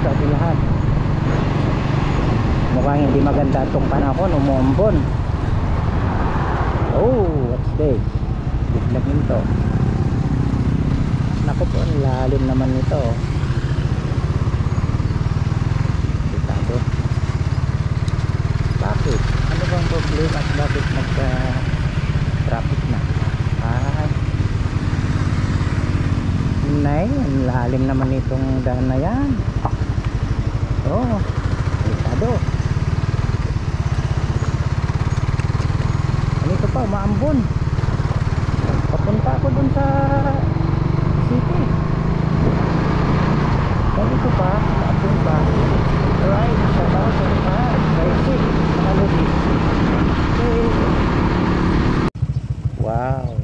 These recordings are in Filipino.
sa ating lahat. Mukhang hindi maganda itong panahon, umuumbon. Oh, what's this? Biglagin to. Naku po, ang lalim naman nito. Bitado. Bakit? Ano bang problema at bakit traffic na? Nay, ang lalim naman itong daan na yan. Oh, bitado. Ano ito pa, maambon. Papunta ako dun sa city. Ano ito pa, maambon pa. Alright, shout out sa lahat. Basic, Maludi. Wow,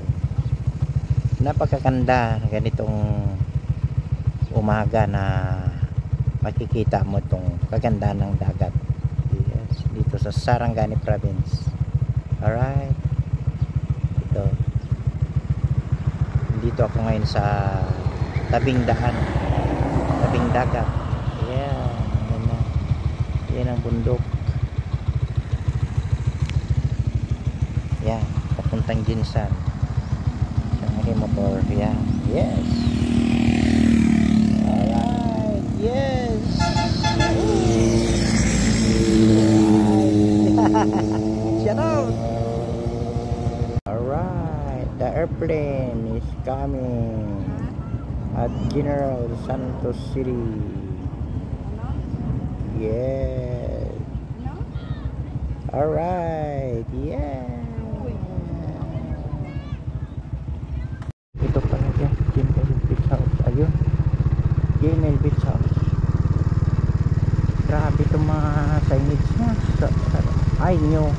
napakaganda ganitong umaga na makikita mo itong kagandahan ng dagat. Yes, dito sa Sarangani Province. Alright, dito ako ngayon sa tabing daan, tabing dagat. Yan ang bundok. Yan, papuntang Jinsan. Siyang motor. Yan, yes. Alright, yes. Shout out. Alright, the airplane is coming at General Santos City. Yes. Alright, yeah. Ito pa rin yan, Gmail Beach House. Ayun, Gmail Beach House. Grabe itong mga signage nya. Ay, nyo.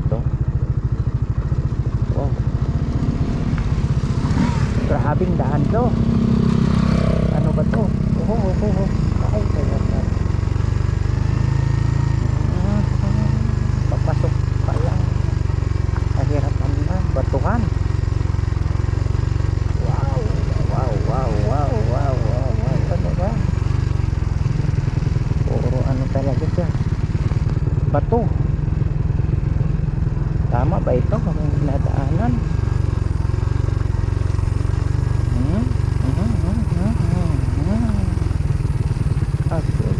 Ito. Oh, grabing daan to. Ano ba to? Ay, papasok pa lang. Nahirapan na, batuhan. Wow. Ano ba? Puro ano talaga siya. Bato. Tama ba ito kung nadaanan? Okay.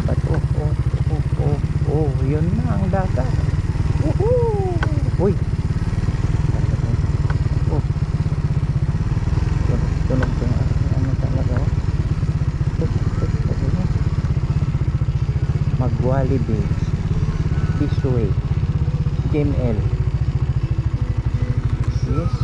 Bato. Oh, yun na ang dagat. Woohoo! Uy. Oh. Tunog yung ano talaga. Magwali Beach. This way. Gmail. Yes.